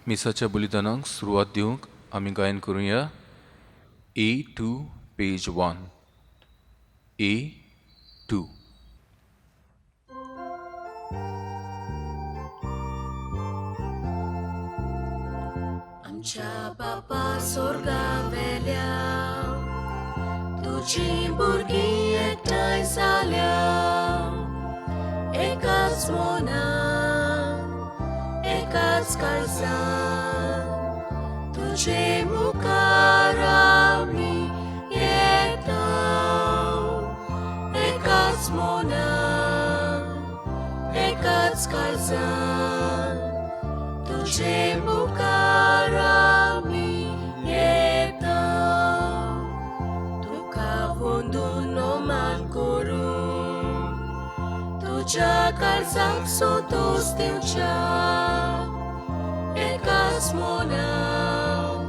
मिसाच्या बलिदानाक सुरवात दिवंक आमी गायन करूया A2 पेज 1 A2 आमच्या बापा स्वर्गावेल्या तुझी भुरगीं एकठांय जाल्या एकाच मोनान एकाच काळजान तुझे मुखार आमी येता एकाच मोनान एकाच काळजान तुझे मुखार आमी येता तुका वंदून मान करून तुझ्या काळजाक सोदोस दिवच्या एकाच मोनान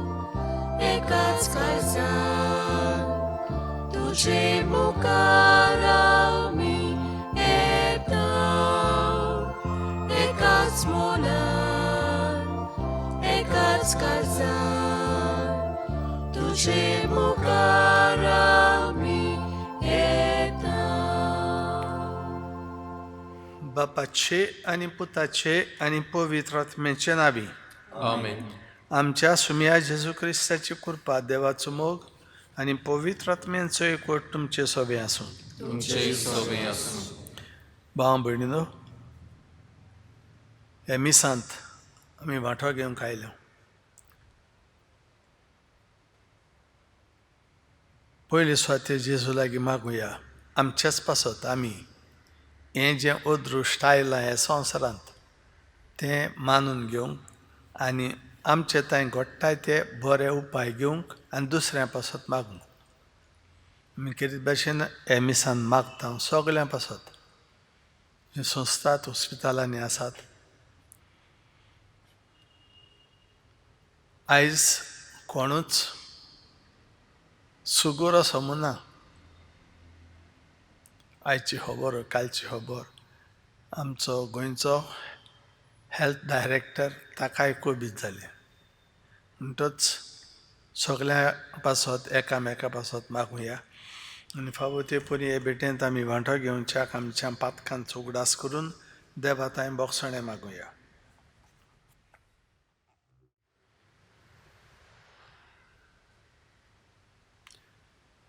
एकाच काळजान तुझे मुखार आमी येता एकाच मोनान एकाच काळजान तुझे मुखार आमी येता. बापाचे आणि पुताचे आणि पवित्र आत्म्याचे नावी. आमेन. आमच्या सुम्या जेजू ख्रिस्ताची कृपा, देवाचो मोग आणि पवित्र आत्म्यांचो एकवट तुमचे सोबे आसूं. तुमचे सोबे आसूं. भाव भयणीनो, ह्या मिसांत आमी वांटो घेवंक आयल्यो. पयले स्वाते जेजू लागीं मागुया आमच्याच पासत आमी हें जें अदृश्ट आयलां ह्या संवसारांत तें मानून घेवंक आनी आमचे तांय घडटाय ते बरे उपाय घेवंक आनी दुसऱ्यां पासत मागूंक. आमी कितें भाशेन हे मिसान मागता सगळ्यां पासत, ज्यो संस्थात हॉस्पिटलांनी आसात. आयज कोणूच सुगूर असो म्हणना आयची खबर कालची खबर. आमचो गोंयचो हेल्थ डायरेक्टर ताकाय कोवीड जालें. म्हणटच सगळ्या पासत एकामेका पासत मागुया आनी फावो ते परी हे भेटेंत आमी वांटो घेवच्याक आमच्या पातकांचो उगडास करून देवाताय बोगसणें मागुया.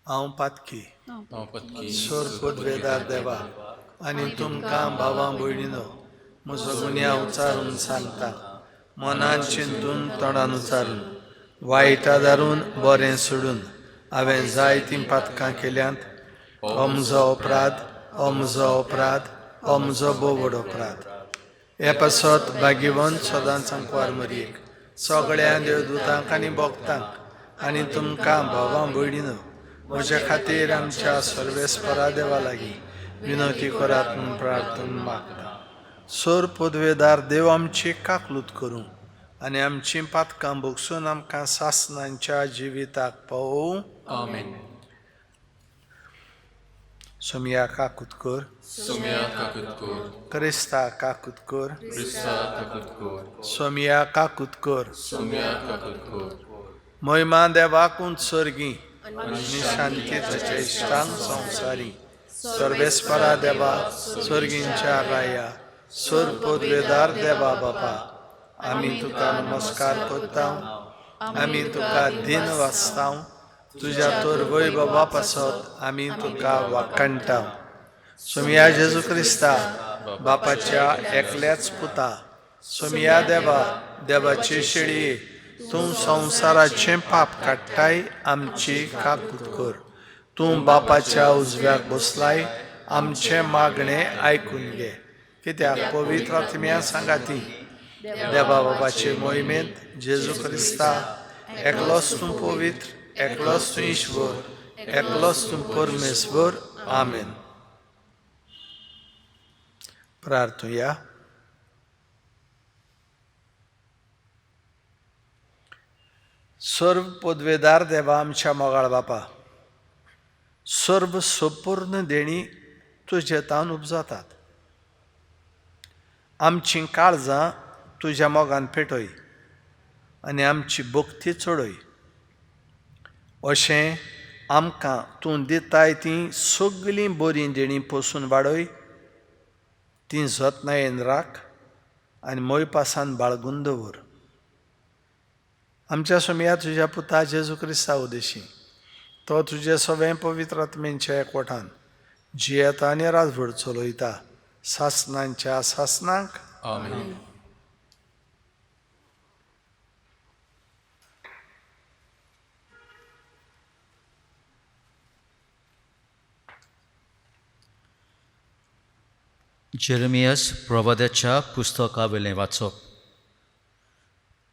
हांव पातकी सोर पदवेदार देवा आनी तुमकां भावां भयणीनो म्हजो गुन्या उचारून सांगता. मनान चिंतून तोंडान उचारून वायटा दारून बरें सोडून हांवें जायतीं पातकां केल्यांत. हो म्हजो अपराध, हो म्हजो अपराध, हो म्हजो भोव व्हड अपराध. हे पासत भाग्यवंत सदांच सांकवार मरयेक सगळ्या देवदूतांक आनी भक्तांक आनी तुमकां भावां भयणीनो म्हज्या खातीर आमच्या सर्वेस्परा देवा लागीं विनवती करात म्हूण प्रार्थना मागता. सोर पदवेदार देव आमची काकलूत करूं आनी आमचीं पातकां भोगसून आमकां सासणांच्या जिविताक पावोवं. आमेन. सोमया काकूत कर, सोम्या काकूत कर. क्रिस्ता काकूत कर, क्रिस्ता काकूत कर. सोमया काकूत कर. सोम्या काकूत कर. महिमा देवाक उंच सर्गी आनी शांती ताच्या इश्टांक संवसारी. सर्वेस्परा देवा सर्गींच्या राया सोर पदवेदार देवा बापा आमी तुका नमस्कार करता. आमी तुका दिन वाचता. तुज्या तोर वैभवा पासत आमी तुका वाखाणटा. सोमया जेजू क्रिस्ता बापाच्या एकल्याच पुता सोमया देवा देवाची शेळये तूं संवसाराचें पाप काडटाय आमची काकूत कर. तूं बापाच्या उजव्याक बसलाय आमचें मागणें आयकून घे. कित्याक पवित्र आत्म्या सांगाती देवा बाबाचे मोहिमेंत जेजू क्रिस्ता एकलोच तूं पवित्र, एकलोच तूं ईश्वर, एकलोच तूं परमेश्वर. आमेन. प्रार्थुया. सर्व पदवेदार देवा आमच्या मोगाळ बापा, सर्व संपूर्ण देणी तुझे तावन उपजातात. आमचीं काळजां तुज्या मोगान पेटय. आनी आमची भक्ती चडय. अशें आमकां तूं दिताय तीं सगळीं बरीं देणी पसून वाडय, तीं जतनायेन राख आनी मोयपासान बाळगून दवर. आमच्या सोम्या तुज्या पुता जेजू क्रिस्ता उदेशी तो तुजे सगळें पवित्र आत्मेच्या एकवटान जियेता आनी रातभर चलयता सासणांच्या सासणांक. आमेन. जेरमियास प्रवाद्याच्या पुस्तका वेलें वाचप.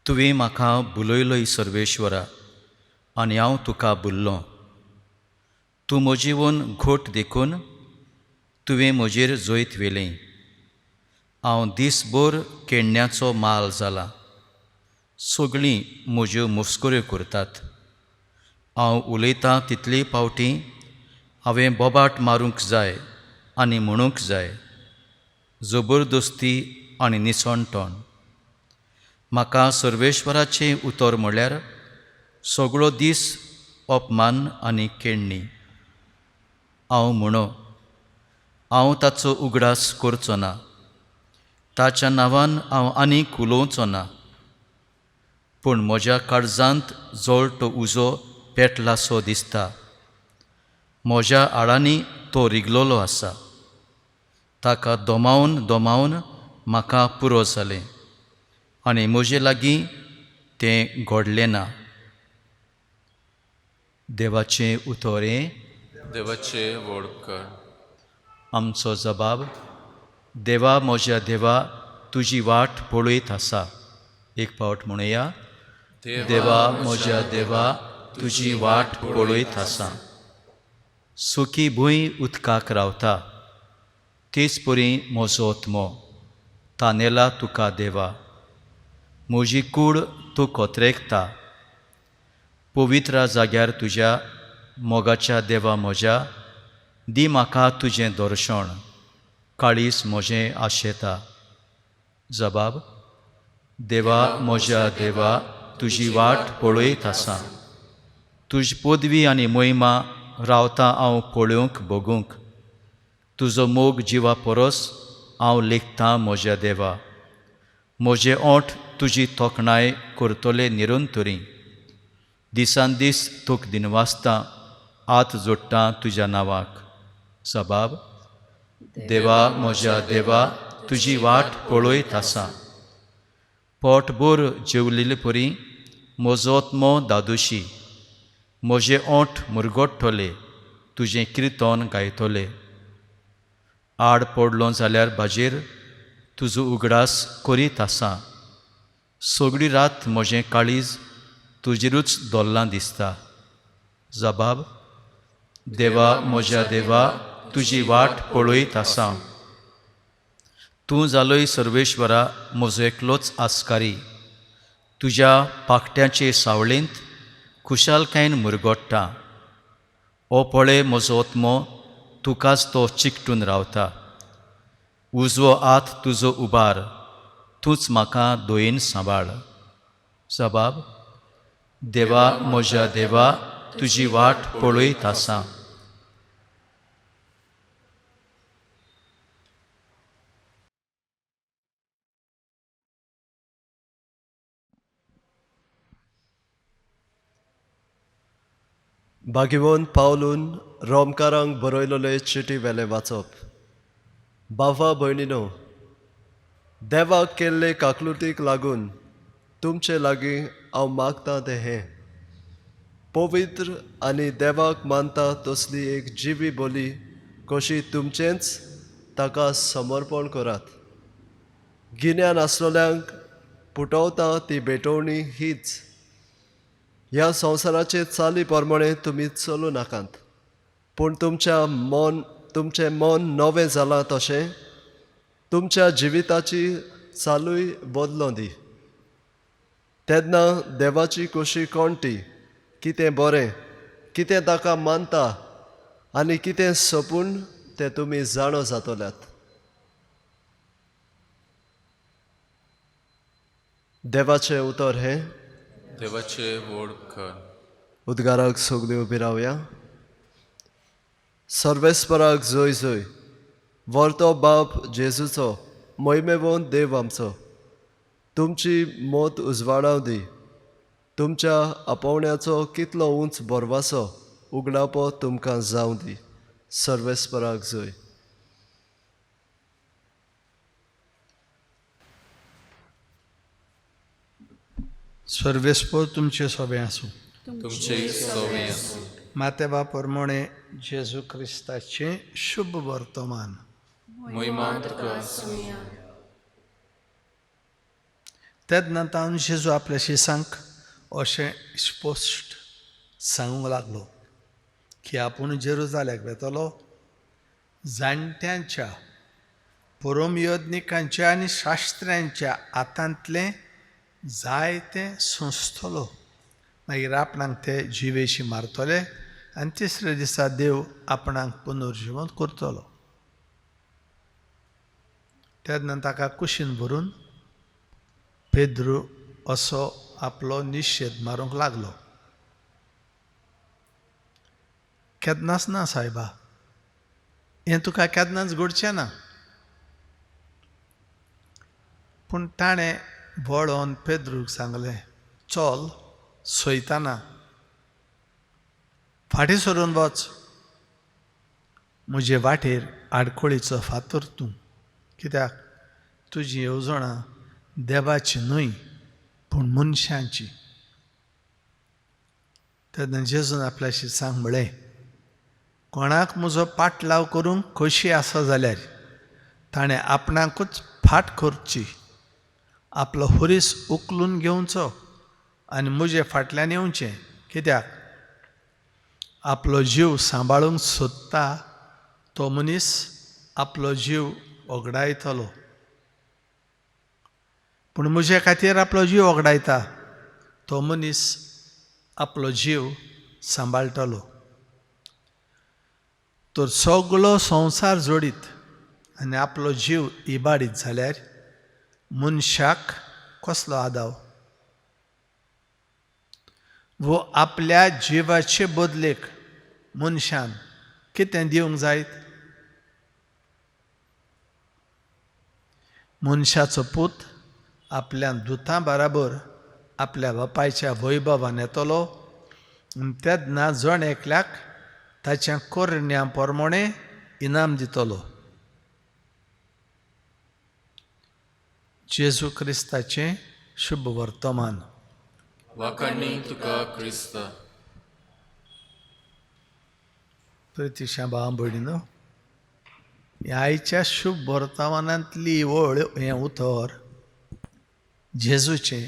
तुवें म्हाका बुलयलोय सर्वेश्वरा आनी हांव तुका बुल्लों. तूं म्हजी वन घोट देखून तुवें म्हजेर जोयत वेलें. हांव दिसभर केण्ण्याचो माल जाला. सगळीं म्हज्यो मुस्कुऱ्यो करतात. हांव उलयतां तितली पावटी हांवें बोबाट मारूंक जाय आनी म्हणूंक जाय जबरदस्ती आनी निसणटोण. म्हाका सर्वेश्वराचें उतर म्हळ्यार सगळो दीस अपमान आनी केण्णी. हांव म्हणो हांव ताचो उगडास करचो ना. ताच्या नांवान हांव आनीक उलोवचो ना. पूण म्हज्या काळजांत जळटो उजो पेटलासो दिसता. म्हज्या आडांनी तो रिगलोलो आसा. ताका दोमावन दोमावन म्हाका पुरो जालें आनी म्हजे लागीं तें घडलें ना. देवाचें उतोरें. देवाचे व्हड कर. आमचो जबाब. देवा म्हज्या देवा तुजी वाट पळयत आसा. एक फावट म्हणुया. देवा म्हज्या देवा तुजी वाट पळयत आसा. सुखी भूंय उदकाक रावता. तेच परी म्हजो आत्मो तानेला तुका देवा. म्हजी कूड तूं कोत्रेकता. पवित्र जाग्यार तुज्या मोगाच्या देवा म्हज्या दी म्हाका तुजें दर्शण. काळीज म्हजें आशेता. जबाब. देवा म्हज्या देवा तुजी वाट पळयत आसा. तुजी पदवी आनी मोहिमा रावता हांव पळोवंक बगूंक. तुजो मोग जिवा परस हांव लेखतां म्हज्या देवा. म्हजे ओंठ तुजी तोखणाय करतले निरंतरी. दिसान दीस तुक दिनवासतां हात जोडटां तुज्या नांवाक. जबाब. देवा म्हज्या देवा तुजी वाट पळयत आसा. पोटभर जेवलेले परी म्हजो आत्मो दादोशी. म्हजे ओंठ मुरगोडटले तुजें किर्तन गायतले. आड पडलो जाल्यार बाजेर तुजो उगडास करीत आसा. सगळी रात म्हजें काळीज तुजेरूच दोल्लां दिसता. जबाब. देवा म्हज्या देवा तुजी वाट पळयत आसा. तूं जालोय सर्वेश्वरा म्हजो एकलोच आस्कारी. तुज्या पाखट्याचे सावळेंत खुशालकायेन मुरगोडटा. हो पळय म्हजो आत्मो तुकाच तो चिकटून रावता. उजवो हात तुजो उबार. तूंच म्हाका दोयेन सांबाळ. जबाब. देवा म्हज्या देवा तुजी वाट पळयत आसा. भागिवंत पावलून रोमकारांक बरयलोले चिटी वेले वाचप. भावा भयणीनो, देवाक केल्ले काकलुतीक लागून तुमचे लागीं हांव मागतां तें हें. पवित्र आनी देवाक मानता तसली एक जिवी बोली कशी तुमचेंच ताका समर्पण करात. गिन्यान आसलोल्यांक पुटोवता ती भेटोवणी हीच. ह्या संवसाराचे चाली प्रमाणे तुमी चलूं नाकात. पूण तुमचें मन नवें जालां तशें तुमच्या जिविताची चालूय बदलों दी. तेन्ना देवाची खोशी कोणटी, कितें बरें, कितें ताका मानता आनी कितें सपून तें तुमी जाणो जातल्यात. देवाचें उतर हें. देवाचे व्हड कर. उद्गाराक सगळीं उबी रावया. सर्वेस्पराक जय जय. वर्तो बाप जेजूचो, मोहिमेवंत देव आमचो. तुमची मोत उजवाडाव दी. तुमच्या आपोवण्याचो कितलो उंच बोरवासो उगडापो तुमकां जावं दी. सर्वेस्पराक जय. सर्वेस्पर तुमचे सोबे आसूं. तुमचे सवय आसूं. मातेबा प्रमाणे जेजू क्रिस्ताचे शुभ वर्तमान. महिमा तुका आसूं. तेदनंतर जेजू आपल्या शिसांक अशें स्पश्ट सांगूंक लागलो की आपूण जेरुजाल्याक वेतलो. जाणट्यांच्या, पुरोमयोजनिकांच्या आनी शास्त्र्यांच्या हातांतले जायते सोंसतलो. मागीर आपणाक ते जिवेशी मारतले आनी तिसऱ्या दिसा देव आपणाक पुनर्जिवंत करतलो. तेदनंतर ताका कुशीन भरून पेद्रू असो आपलो निशेध मारूंक लागलो. केदनाच ना सायबा, हें तुका केदनाच घडचें ना. पूण ताणें वळोन पेद्रूक सांगलें, चल सोयताना फाटीं सरून वच. म्हजे वाटेर आडखळीचो फातर तूं. कित्याक तुजी येवजणां देवाची न्हय पूण मनशांची. तेन्ना जेजून आपल्याशी सांग म्हळें, कोणाक म्हजो पाटलाव करूंक खोशी आसा जाल्यार ताणें आपणाकूच फाट करची, आपलो हुरीस उखलून घेवचो आनी म्हजे फाटल्यान येवचें. कित्याक आपलो जीव सांबाळूंक सोदता तो मनीस आपलो जीव वगडायतलो, पूण म्हजे खातीर आपलो जीव वगडायता तो मनीस आपलो जीव सांबाळटलो. तर सगळो संवसार जोडीत आनी आपलो जीव इबाडीत जाल्यार मनशाक कसलो आदाव. वो आपल्या जिवाचे बदलेक मनशान कितें दिवंक जायत? मनशाचो पूत आपल्या दुतां बराबर आपल्या बापायच्या वैभवान येतलो आनी तेदना जण एकल्याक ताच्या कर्ण्या प्रमाणे इनाम दितलो. जेजू क्रिस्ताचें शुभ वर्तमान. वाखाणणी तुका क्रिस्त. प्रितीशा भाव भयणीनो, ह्या आयच्या शुभ वर्तमानांतली वळ हें उतर जेजूचें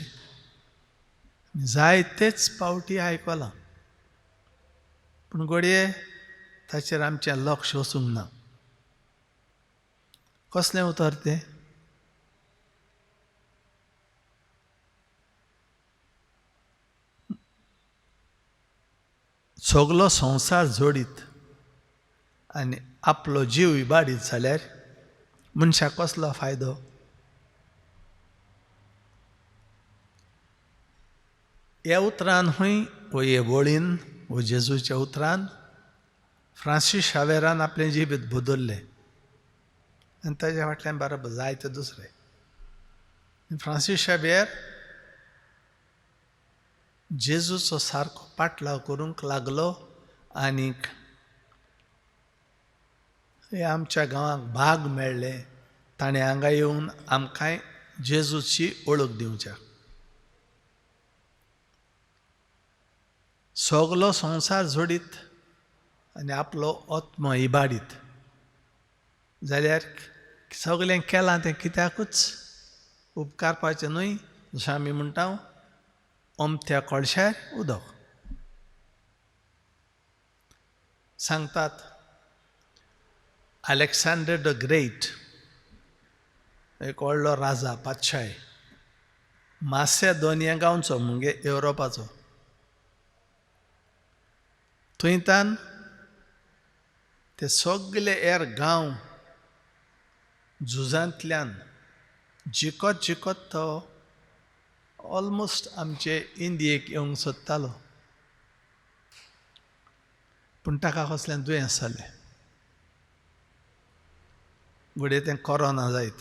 जायतेच पावटी आयकलां, पूण घडये ताचेर आमचें लक्ष वचूंक ना. कसलें उतर तें? सगलो संवसार जोडीत आनी आपलो जीव इबाडीत जाल्यार मनशाक कसलो फायदो? ह्या उतरान हूंय वो हे वळीन वो जेजूच्या उतरान फ्रांसीस शावेरान आपलें जिवीत बदल्लें आनी ताच्या फाटल्यान बरोबर जायते दुसरे. फ्रांसीस शावेर जेजूचो सारको पाटलाव करूंक लागलो आनीक हे आमच्या गांवांक भाग मेळ्ळे. ताणें हांगा येवन आमकांय जेजूची वळख दिवच्या. सगलो संवसार जोडीत आनी आपलो आत्मो इबाडीत जाल्यार सगलें केलां तें कित्याकूच? उपकारपाचें न्हय, जशें आमी म्हणटा ओमत्या कळशार उदक. सांगतात अलेक्झांडर द ग्रेट, एक व्हडलो राजा पातशाय, मासेदोनिया गांवचो म्हणजे युरोपाचो. थंयतान ते सगळे हेर गांव झुजांतल्यान जिखत जिखत तो ऑलमोस्ट आमचे इंडियेक येवंक सोदतालो, पूण ताका कसलें दुयेंस जालें. घडये तें कोरोना जायत,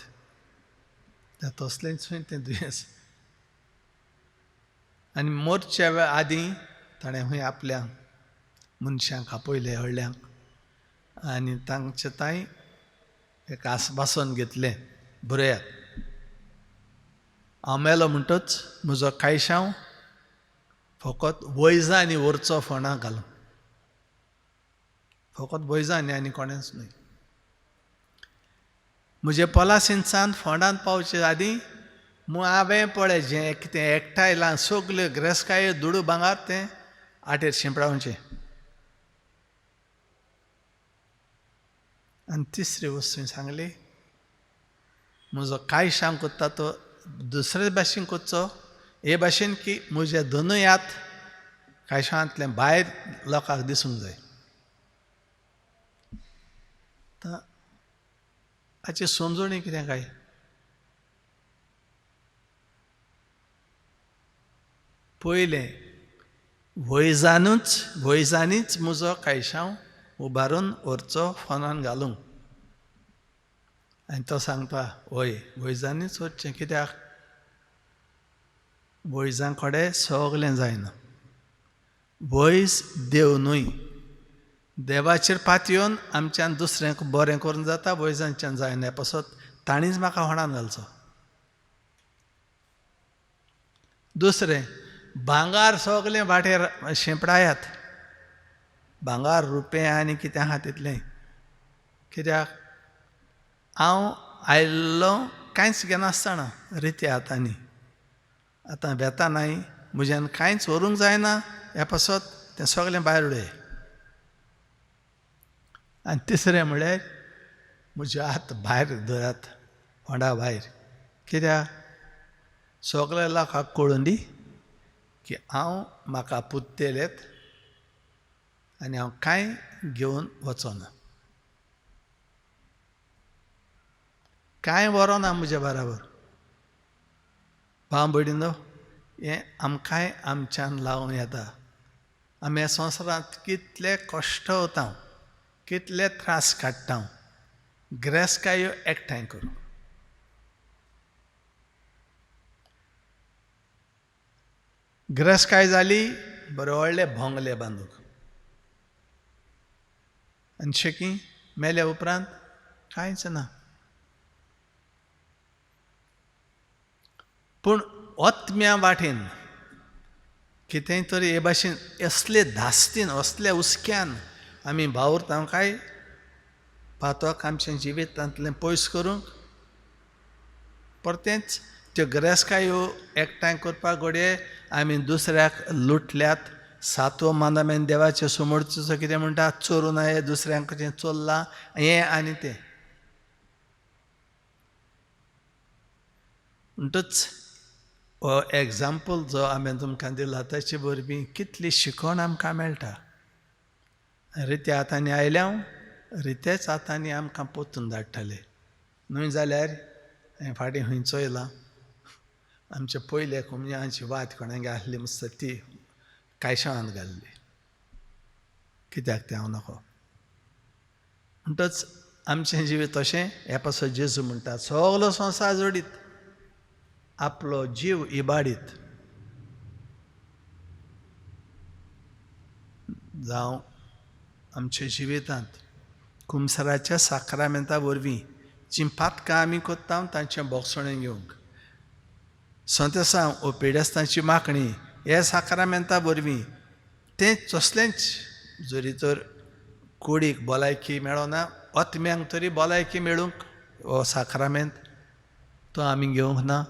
तसलेंच तें दुयेंस. आनी मोरच्या आदीं ताणें खंय आपल्या मनशांक आपयले व्हडल्यांक आनी तांचे तांय एक आस्वासन घेतलें, बरयात हांव मेलो म्हणटच म्हजो कायशांव फकत वैजांनी व्हरचो फोंडां घालून, फकत वैजांनी आनी कोणेंच न्हय. म्हजे पॉलासिंसान फोंडांत पावचे आदीं हांवें पळय जें कितें एकठांयलां सगल्यो ग्रेस्कायो दुडू भांगार तें आटेर शिंपडावचें. आनी तिसरी वस्त सांगली, म्हजो कायशांव कोत्ता तो दुसरे भाशेन कोचचो, हे भाशेन की म्हजे दोनूय हात कायशांवांतले भायर लोकांक दिसूंक जाय. हाची समजणी कितें काय? पयलें वैजांनीच म्हजो कायशांव उबारून व्हरचो फोनान घालूंक. आनी तो सांगता हय वैजांनीच व्हरचें, कित्याक वैजां कडेन सगलें जायना. वैज देव न्हय, देवाचेर पातयेवन आमच्यान दुसऱ्यांक बरें करून जाता, वैजांच्यान जायना. पासत ताणीच म्हाका फोंडान घालचो. दुसरें भांगार सगलें वाटेर शिंपडायात, भांगार रुपें आनी कितें आहा तितलें. कित्याक हांव आयिल्लो कांयच घेनासतना रित्या हातांनी, आतां बेता नाय, म्हज्यान कांयच व्हरूंक जायना, ह्या पासत तें सगलें भायर उडय. आनी तिसरें म्हळ्यार म्हजे हात भायर दवरात फोंडा भायर. कित्याक सगल्या लोकांक कळून दी की हांव म्हाका पुत्तेलेत आनी हांव कांय घेवन वचोना, कांय व्हरोना म्हज्या बराबर. भाव भयणीनो, हें आमकांय आमच्यान लावूं येता. आमी ह्या संवसारांत कितले कश्ट वता, कितले त्रास काडटा, ग्रेस्कायो एकठांय करूं. ग्रेस्काय जाली बरे व्हडले भोंगले बांदूंक, आनी शेकी मेल्या उपरांत कांयच ना. पूण ओतम्या वाटेन कितेंय तरी हे भाशेन असले धास्तीन असल्या हुस्क्यान आमी वावुरता काय पातोक आमच्या जिवितांतलें पयस करूंक, परतेंच त्यो ग्रेस्कायो एकठांय करपाक घडये आमी दुसऱ्याक लुटल्यात. 7वो मांदामेंत देवाचे समोरचो कितें म्हणटा, चोरूं नये, दुसऱ्यांक कशें चोरलां हें आनी तें. म्हणटच हो एग्जाम्पल जो हांवें तुमकां दिला ताचे वरवीं कितली शिकवण आमकां मेळटा. रित्या हातांनी आयल्या रितेच हातांनी आमकां पोतून धाडटले. न्हय जाल्यार हांवें फाटीं खंय चोयलां, आमचे पयले कुमऱ्यांची वात कोणागे आसली मस्त ती कायशांवांत घाल्ली. कित्याक तें हांव नकळो. म्हणटच आमचें जिवीत अशें ह्या पासत जेजू म्हणटा, सगलो संवसार जोडीत आपलो जीव इबाडीत जावं आमच्या जिवितांत कुमसाराच्या साक्रामेंता वरवीं जीं पातकां आमी कोत्ता तांचें बोगसणें घेवंक, संतेसां ओपेडेस्तांची मागणी हे साक्रामेंता वरवीं तें तसलेंच. जरी तर कोडीक भलायकी मेळना, ओतम्यांक तरी भलायकी मेळूंक हो साक्रामेंत तो आमी घेवंक ना.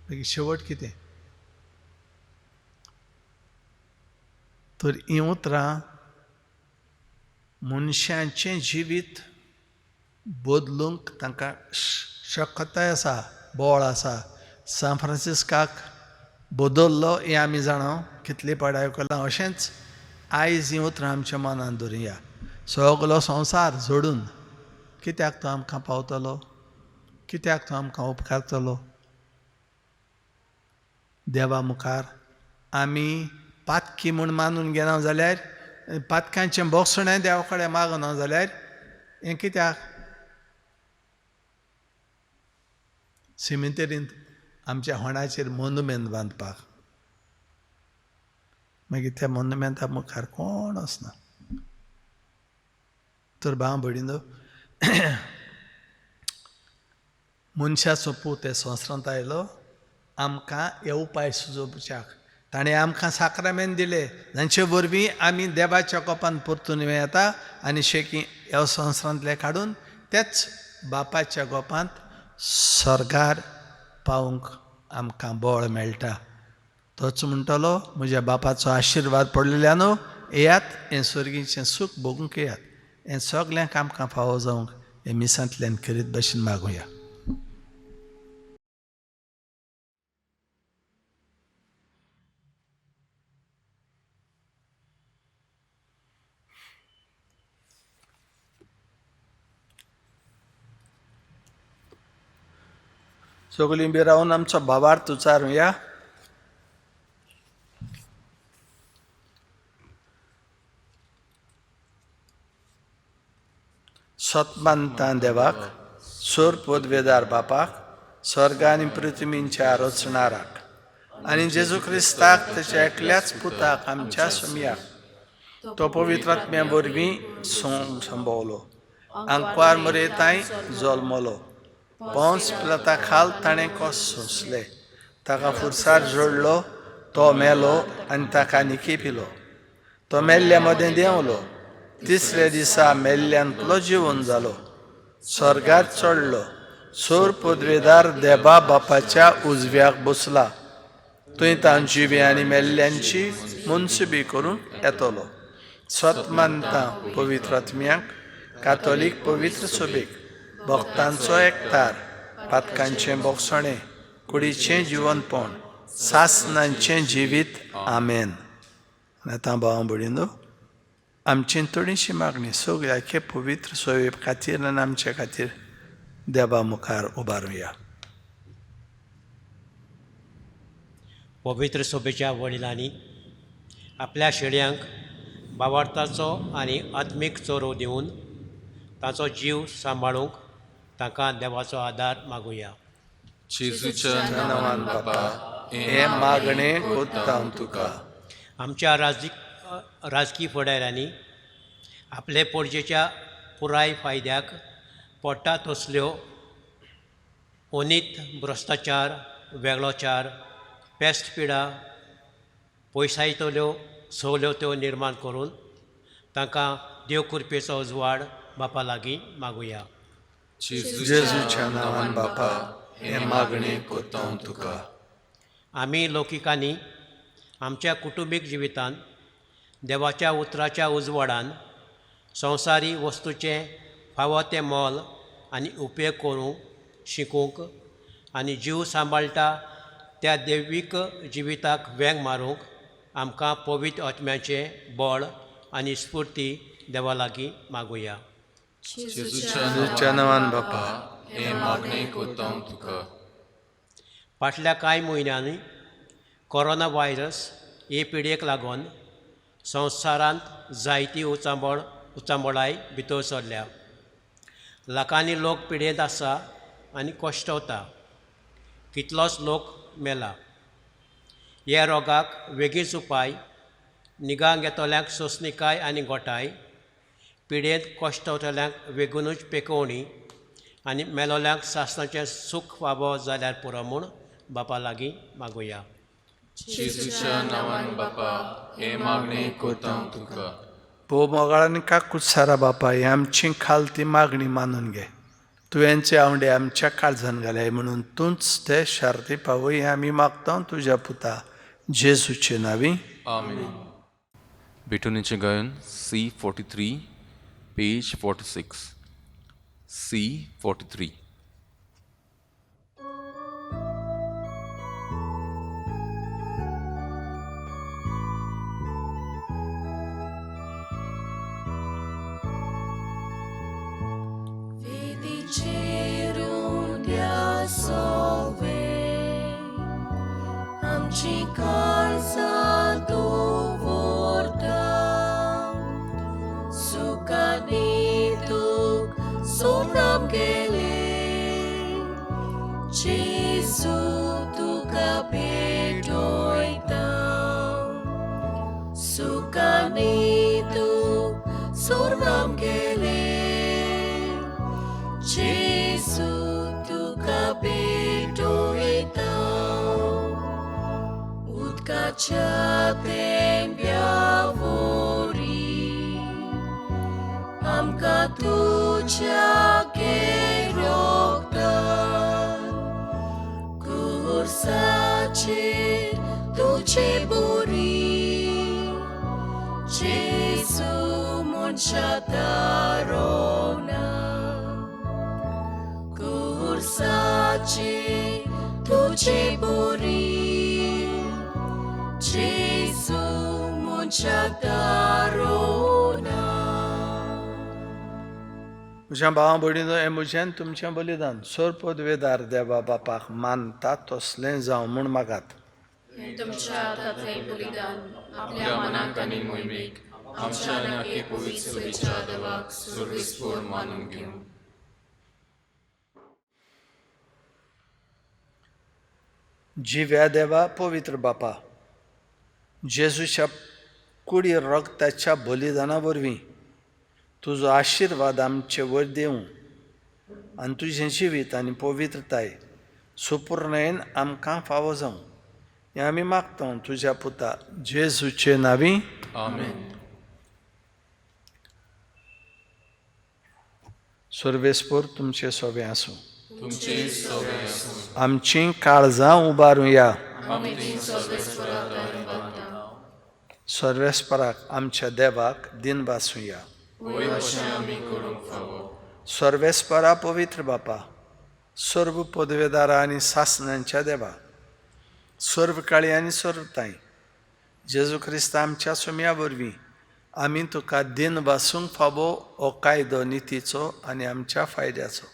मागीर शेवट कितें तर हीं उतरां मनशांचें जिवीत बदलूंक तांकां शक्यताय आसा, बळ आसा. सान फ्रांसिस्काक बदल्लो हें आमी जाणा, कितली पाड आयकलां. अशेंच आयज हीं उतरां आमच्या मनांत दवरुया. सगलो संवसार जोडून कित्याक तो आमकां पावतलो, कित्याक तो आमकां उपकारतलो. देवा मुखार आमी पातकी म्हूण मानून घेना जाल्यार पातकांचें बोगसणें देवा कडेन मागना जाल्यार हें कित्याक सिमिटेरींत आमच्या होंडाचेर मोन्युमेंट बांदपाक मागीर त्या मोन्युमेंटा मुखार कोण वचना तर भाव भयणीनो मनशाचो पूत हे संवसारांत आयलो आमकां हे उपाय सुचोवपाक ताणें आमकां साक्रामेंत दिले जांचे वरवीं आमी देवाच्या कोपान परतून येता आनी शेकी ह्या संवसारांतले काडून तेच बापाच्या गोपांत स्वर्गार पावूंक आमकां बळ मेळटा तोच म्हणटलो म्हज्या बापाचो आशिर्वाद पडलेल्यान येयात हें स्वर्गीचें सूख भोगूंक येयात हें सगल्यांक आमकां फावो जावंक हे मिसांतल्यान करीत भाशेन मागुया सगळीं बी रावन आमचो भावार्थ उच्चारुया सतमानता देवाक सोर पदवेदार बापाक स्वर्ग आनी पृथ्वीच्या रचणाराक आनी जेजू क्रिस्ताक तेच्या एकल्याच पुताक आमच्या सुमयाक तो पवित्र आत्म्या वरवीं संभोवलो आंकवार मरेताय जल्मलो पोंस पिलाता खाल ताणें कोस सोंसले ताका फुरसार जोडलो तो मेलो आनी ताका निखिपिलो तो मेल्ल्या मदें देंवलो तिसऱ्या दिसा मेल्ल्यांतलो जिवन जालो स्वर्गात चडलो सोर पदवेदार देवा बापाच्या उजव्याक बसला थंय तांची बी आनी मेल्ल्यांची मुनसुबी करूंक येतलो स्वतमानता पवित्र आत्म्याक कातोलीक पवित्र सभेक भक्तांचो एकठार पातकांचें बोगसणें कुडीचें जिवनपण सासणांचें जिवीत आमेन आतां भाव भयणीनो आमची थोडीशी मागणी सगळ्याचे पवित्र सोये खातीर आनी आमचे खातीर देवा मुखार उबारुया पवित्र सभेच्या वडिलांनी आपल्या शेळयांक भावार्थाचो आनी आत्मीक चोरो दिवन ताचो जीव सांबाळूंक ताका देवाचो आदार मागुया जेजूच्या नांवान बापा हे मागणें कोत्ता हांव तुका आमच्या राजकीय फुडाऱ्यांनी आपले पणजेच्या पुराय फायद्याक पडटा तसल्यो अनीत भ्रश्टाचार वेगळोचार पेस्ट पिडा पयसायतल्यो सवलत्यो निर्माण करून तांकां देव कृपेचो उजवाड बापा लागीं मागुया जेजूच्या नांवान बापा हे मागणें कोत्ता हांव तुका आमी लौकिकांनी आमच्या कुटुंबीक जिवितांत देवाच्या उतराच्या उजवाडान संवसारी वस्तूचें फावो तें मोल आनी उपेग करूंक शिकूंक आनी जीव सांबाळटा त्या दैवीक जिविताक वेंग मारूंक आमकां पवित्र आत्म्याचें बळ आनी स्फूर्ती देवा लागीं मागुया जेजूच्या नांवान बापा हे मागणें कोत्ता हांव तुका फाटल्या कांय म्हयन्यांनी कोरोना व्हायरस हे पिडेक लागून संवसारांत जायती उचांबळाय भितर सरल्या लाखांनी लोक पिडेंत आसा आनी कश्टवता कितलोच लोक मेला ह्या रोगाक वेगळीच उपाय निगा घेतल्यांक सोंसणिकाय आनी गोठाय पिडेंत कश्टवतल्यांक वेगूनच पेकोवणी आनी मेलोल्यांक सासणाचें सूख फावो जाल्यार पुरो म्हूण बापा लागीं मागुया जेजूच्या नांवान बापा हे मागणें कोत्ता हांव तुका भोव मोगाळांनी काकूच सारा बापा ही आमची खालती मागणी मानून घे तुवेंचे आवडे आमच्या काळजान घाले म्हणून तूंच ते शार्ती पावय आमी मागता तुज्या पुता जेजूचे नांवी आमेन बेटोनीचें गायन C43 page 46 C43 Vidi cerul de-a sove, am आमची काळजां दवरता सुखांनी दूख सोडून गेले जेसू तुका भेटोयता सुखांनी दूख सोडून गेले जेसू तुका भेटोयता उदकाच्या थेंब्या वरी आमकां तुज्या गेरोगता कुर्साचेर तुजे बोरी जेसू मनशा दारोवना कुर्साचेर तुजे बोरी जेसू मनशा दारोवना. म्हज्या भावां भयणीनो, हें म्हजें तुमचें बलिदान सोर पदवेदार देवा बापाक मानता तसलें जावं म्हूण मागात. तुमच्या हातांतलें बलिदान आपल्या मनाक आनी मोहिमेक आमच्या नाके पवित्र सभेच्या देवाक सर्वेस्पर मानून घेवं. जिव्या देवा पवित्र बापा, जेजूच्या कुडी रगताच्या बलिदाना वरवीं तुजो आशिर्वाद आमचे वयर देवं आनी तुजें जिवीत आनी पवित्रताय सुपूर्णयेन आमकां फावो जावं हें आमी मागता तुज्या पुता जेजूचे नांवी. आमेन. सर्वेस्पर तुमचे सोबे आसूं. तुमचे सगळे आसूं. आमचीं काळजां उबारुया. आमी ती सर्वेस्पराक धन्यवाद. सर्वेस्पराक आमच्या देवाक दिन बासूया. वय अशें आमी करूंक फावो. सर्वेस्परा पवित्र बापा, सर्व पदवेदारा आनी सासणांच्या देवा, सर्व काळी आनी सर्वताय, जेजू क्रिस्त आमच्या सुम्या वरवीं आमी तुका दिन बासूंक फावो हो कायदो नितीचो आनी आमच्या फायद्याचो.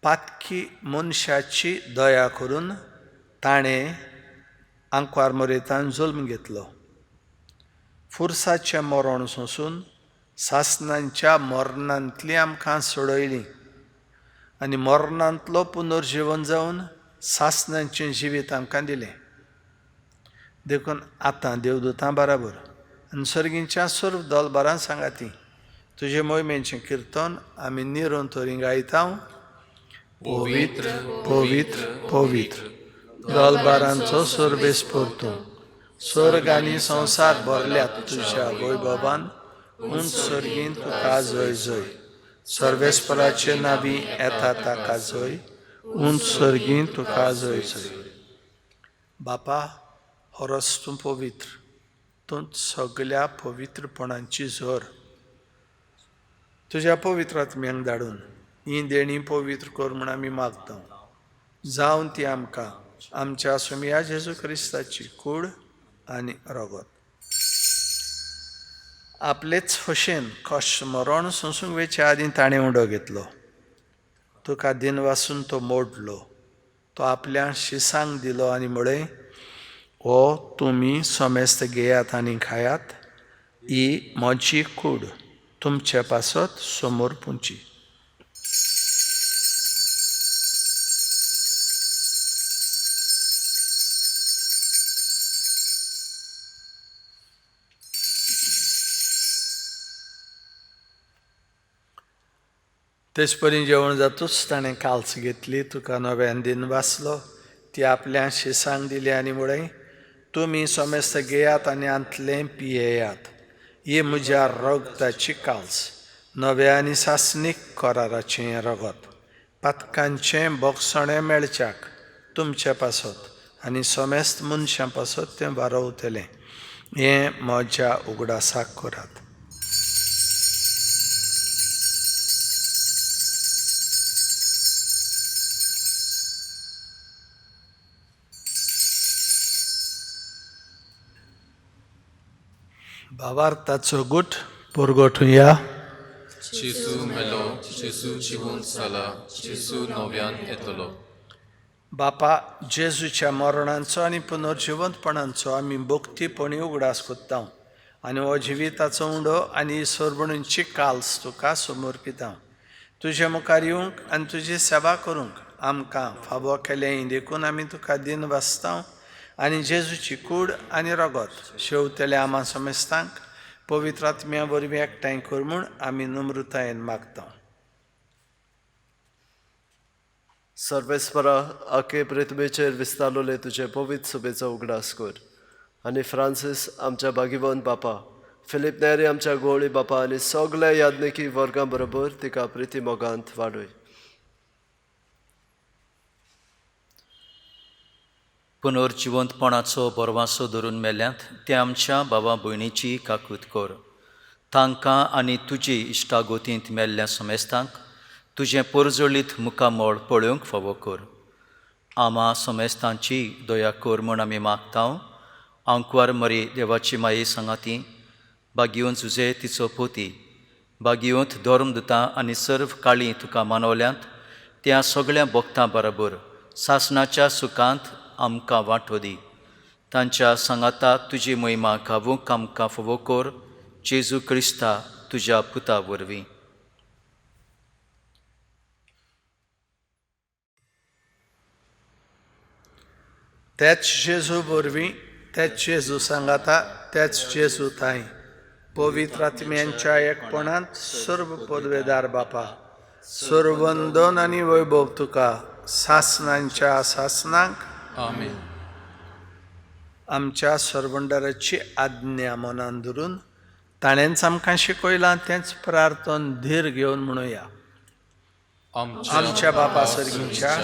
पातकी मनशाची दया करून ताणें आंकवार मोरेतान जल्म घेतलो. फुरसाचें मरण सोंसून सासणांच्या मरणांतली आमकां सोडयली आनी मरणांतलो पुनर्जीवन जावन सासणांचें जिवीत आमकां दिलें. देखून आतां देवदूतां बराबर आनी सर्गींच्या सर्व दलबारां सांगाती तुजे मोहिमेचें किर्तन आमी निरंतरी गायता. पवित्र पवित्र पवित्र दलबारांचो सर्वेस्पर तूं, स्वर्ग आनी संवसार भरल्यात तुज्या वैभवान. उंच सर्गीन तुका जय जय. सर्वेस्पराचे नांवी येता ताका जय. उंच सर्गीन तुका जय जय. बापा, हरस तूं पवित्र, तूं सगल्या पवित्रपणांची झर. तुज्या पवित्र आत्म्यांक धाडून ही देणी पवित्र कर म्हूण आमी मागता. जावन ती आमकां आमच्या सुमया जेजू क्रिस्ताची कूड आनी रगत. आपलेच खोशेन कश्ट मरण सोंसूंक वेचे आदीं ताणें उडो घेतलो. तुका दिन वासून तो मोडलो. तो आपल्या शिसांक दिलो आनी म्हळें, हो तुमी समेस्त घेयात आनी खायात. ही म्हजी कूड तुमचे पासत समोर पुंची. तेच परी जेवण जातूच ताणें काल्स घेतली. तुका नव्यान दिन वाचलो. ती आपल्या शिसांक दिली आनी म्हळें, तुमी समेस्त घेयात आनी आंतलें पियेयात. ही म्हज्या रगताची काल्स, नव्या आनी सासणीक कराराचें रगत. पातकांचें बोगसणें मेळच्याक तुमचे पासत आनी समेस्त मनशां पासत तें वारवतलें. हें म्हज्या उगडासाक करात. भावार्थाचो गूट पुरगोठुया. जेजू मेलो, जेजू जिवंत जाला, जेजू नव्यान येतलो. बापा जेजूच्या मरणांचो आनी पुनर्जिवंतपणांचो आमी भोक्तीपणी उगडास कोत्ता आनी हो जिविताचो उंडो आनी सोरबणींची काल्स तुका समर्पिता. तुजे मुखार येवंक आनी तुजी सेवा करूंक आमकां फावो केलें देखून आमी तुका दिन वाचता आनी जेजूची कूड आनी रगत शेवतले आमा समेस्तांक पवित्र आत्म्या वरवीं एकठांय कर म्हूण आमी नम्रतायेन मागता. सर्वेस्परा आखे पृथ्वीचेर विस्तारलोले तुजे पवित्र सुबेचो उगडास कर आनी फ्रांसीस आमच्या भागिवंत बापा, फिलीप नेरी आमच्या गोळी बापा आनी सगल्या यादनिकी वर्गां बरोबर तिका प्रिती मोगांत वाडय. पुनर्जिवंतपणाचो बोरवासो धरून मेल्यांत ते आमच्या भावा भयणीची काकूत कर. तांकां आनी तुजी इश्टागोतींत मेल्ल्या समेस्तांक तुजें पोरजोळीत मुखामोळ पळोवंक फावो कर. आमा समेस्तांची दया कर म्हूण आमी मागता. आंकवार मरी देवाची माये सांगाती, भागिवंत जुजे तिचो पोती, भागिवंत धर्मदुतां आनी सर्व काळी तुका मानवल्यांत त्या सगळ्या भक्तां बरोबर सासणाच्या सुखांत आमकां वांटो दी. तांच्या सांगाता तुजी महिमा गावूंक आमकां फावो कर. जेजू क्रिस्ता तुज्या पुता वरवीं. तेच जेजू वरवीं, तेच जेजू सांगाता, तेच जेजू ताई पवित्र आत्म्यांच्या एकपणांत सर्व पदवेदार बापा, सर्वंदन आनी वैभव तुका सासणांच्या सासणांक आमेन. आमच्या सर्वंडाराची आज्ञा मनान धरून ताणेंच आमकां शिकयलां तेंच प्रार्थन धीर घेवन म्हणुया. आमच्या बापा सर्गीच्या,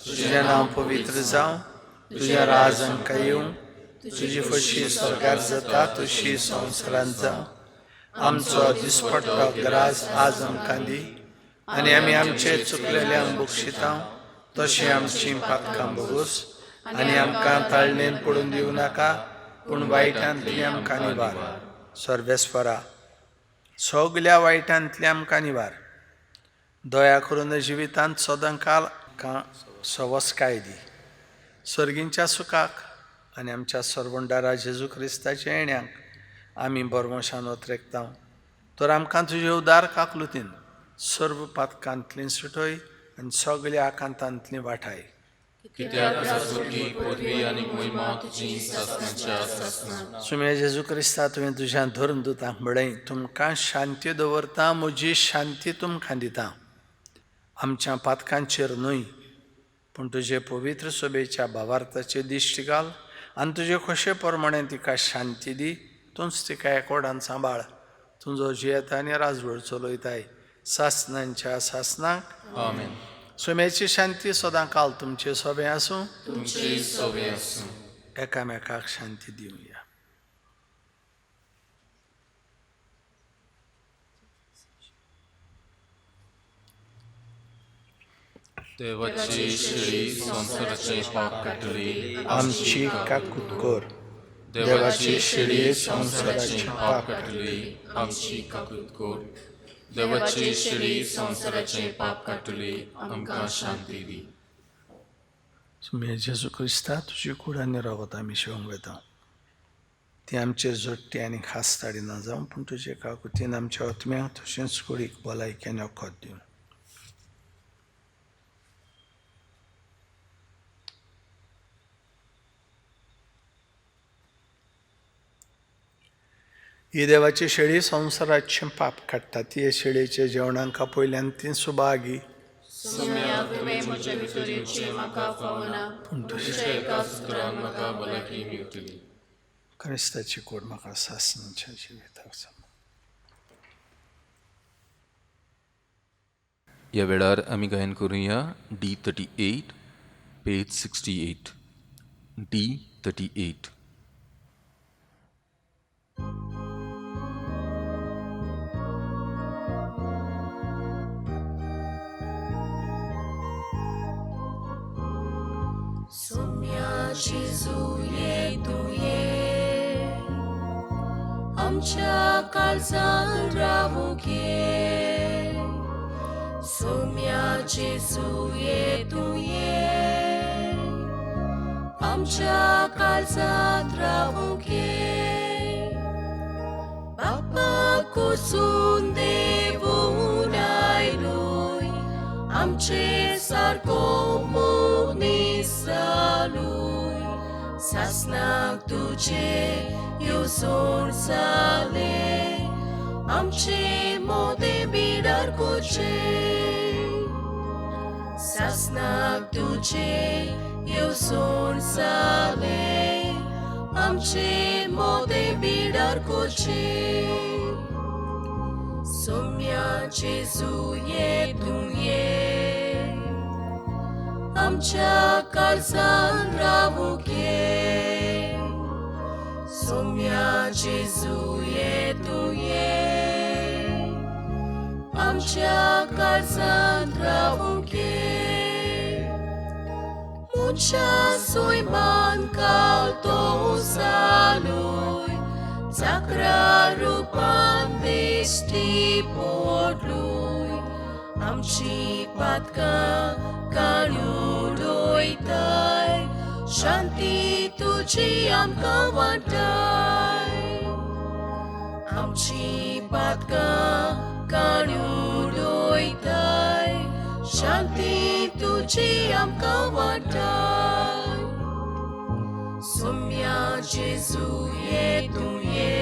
तुजें नांव पवित्र जावं, तुजें राज आमकां येवं, तुजी खोशी स्वर्गार जाता तशी संवसारांत जावं. आमचो दिसपट्टो ग्रास आज आमकां दी आनी आमी आमचे चुकलेल्यांक बक्षिता तशें आमचीं पातकां बोगूस आनी आमकां ताळणेन पडून दिवं नाका पूण वायटांतली आमकां निवार. सर्वेस्परा सगल्या वायटांतली आमकां निवार. दया करून जिवितांत सदांकाल सवस्काय दी. सर्गींच्या सुखाक आनी आमच्या सर्वंडारा जेजू क्रिस्ताच्या येण्याक आमी बरमोशान वत्रेकता. तर आमकां तुजे उदार काकलुतीन सर्व पातकांतली सुटय आनी सगल्या आकांतांतली वाठाय. कित्याक शाश्वती पदवी आनी महिमा तुजी सासणांच्या सासणां. सुम्या जेजू क्रिस्ता तुवें तुज्या धर्मदुतांक म्हणलें, तुमकां शांती दवरता, म्हजी शांती तुमकां दिता. आमच्या पातकांचेर न्हय पूण तुजे पवित्र सभेच्या भावार्थाचेर दिश्टी घाल आनी तुजे खोशे प्रमाणे तिका शांती दी. तूंच तिका एकोडान सांबाळ. तुजो जियेता आनी राजवट चलयताय सासणांच्या सासणांक आमेन. सुम्याची शांती सदां काल तुमचे सोबे आसूं. तुमची सोबे आसूं. एकामेकाक शांती दिवया. देवाची शिडी संसाराचे पाप काटली. आमची काकूत कर. देवाची शिडी संसाराचे पाप काटली. आमची काकूत कर. देवाची शिडी संसाराचे पाप काटली. आमकां शांती दी. सुम्या जेजू क्रिस्ता तुजी कूड आनी रगत आमी शेवंक वेता. ती आमचेर जोडटी आनी खास ताडी ना जावं पूण तुजे काकुतीन आमच्या आत्म्यांक तशेंच कुडीक भलायकेन वखद दिवन. ही देवाची शेळी संवसाराचें पाप काडटा. ती शेळयेच्या जेवणांक पयल्यान ती सुभागी सुम्या तुवें म्हजे भितरीची म्हाका फावना पूण तुज्या एका सुत्रान म्हाका भलायकी मेळटली. क्रिस्ताची कूड म्हाका सासणांच्या जिविताक सांग. ह्या वेळार आमी गायन करुया D38 पेज 68. D38. सुम्या जेजू ये तू ये आमच्या काळजांत रावूं घे. सुम्या जेजू ये तू ये आमच्या काळजात राहू घे. बाप्पा कुसून देवून आयलोय, आमचे सारको मोनीस जालोय. सासनाक तुझे येवजोण जाले, आमचे मोदे बिडार कोचे. सासनाक तुझे येवजोण जाले, आमचे मोदे बिडार कोचे. सोम्या जेजू ये तूं ये, आमच्या काळजान रावू घे. सोम्या जेजू ये तूं ये, आमच्या काळजान रावू घे. मुच्या सोयमान काल तो जालोय, जाकरा रुपान दिश्टी पडलोय. आमची पातकां काडून उडयताय, शांती तुजी आमकां वाटाय. आमची पातकां काडून उडयताय, शांती तुजी आमकां वाटाय. सोम्या जेजू ये तूं ये,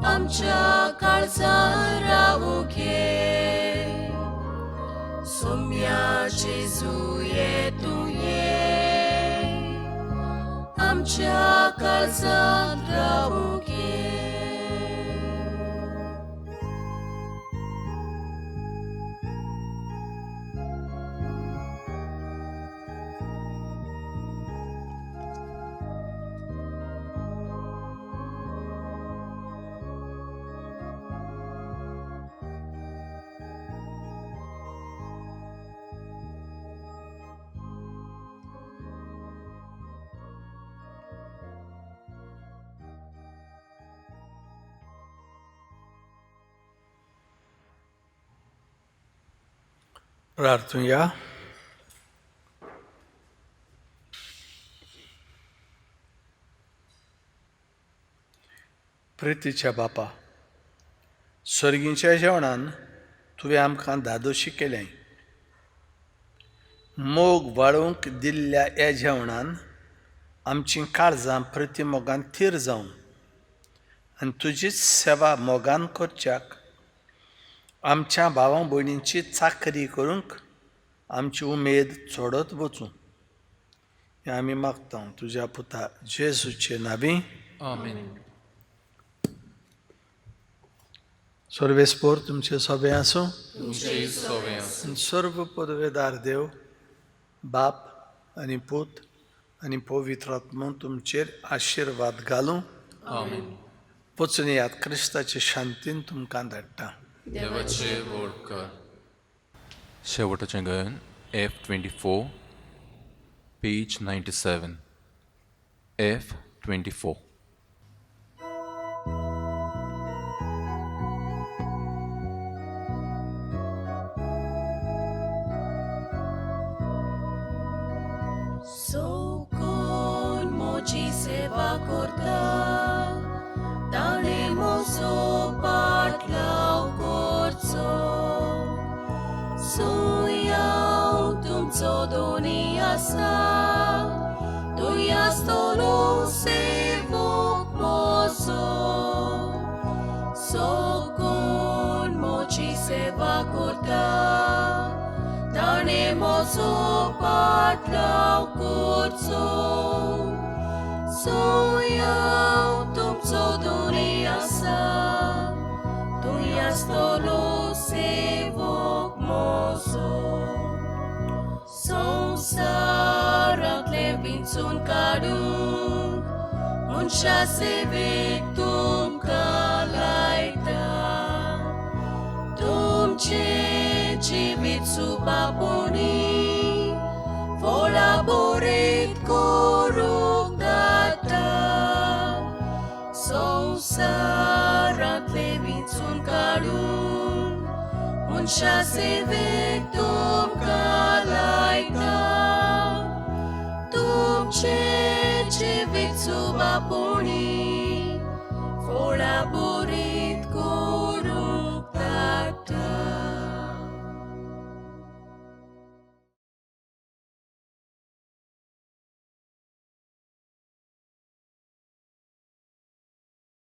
आमच्या काळजान रावू घे. सोम्या जेजू ये तूं ये, आमच्या काळजान रावू घे. प्रार्थूया. प्रितीच्या बापा, स्वर्गीच्या जेवणान तुवें आमकां धादोशी केलें. मोग वाळूंक दिल्ल्या ह्या जेवणान आमचीं काळजां प्रतिमोगान थीर जावन आनी तुजीच सेवा मोगान करच्याक आमच्या भावां भयणींची चाकरी करूंक आमची उमेद चोडत वचूं. हें आमी मागता तुज्या पुता जेजूचे नांवी. आमेन. सर्वेस्पोर तुमचे सोबे आसूं. तुमचे सोवे आसूं. सर्व पदवेदार देव बाप आनी पूत आनी पवित्र आत्मा तुमचेर आशिर्वाद घालूं. आमेन. वचून यात क्रिस्ताचे शांतीन तुमकां धाडटा. देवाचे वोड कर. शेवटाचें गायन F24 page 97 F24. So con moci सेवा करता, ताणे मोसो पाटलाव करचो. सोयाव तुमचो दोनी आसा, तुय आसतलो सेवक मोसो. सो कोण मोची सेवा करता, ताणे मोसो पाटलाव करचो. सोयाव तुमचो दोनी आसा, तुय आसतलो सेवक मोसो. संवसारांतले विंचून काडूंक मनशा सेवेक तुमकां लायता. तुमचे जिवीत सुबापोणी फळां बोरेत करूंक जाता. संवसारांतले विंचून काडून मनशा सेवेक तुमकां लायता. बापुणी, सोळा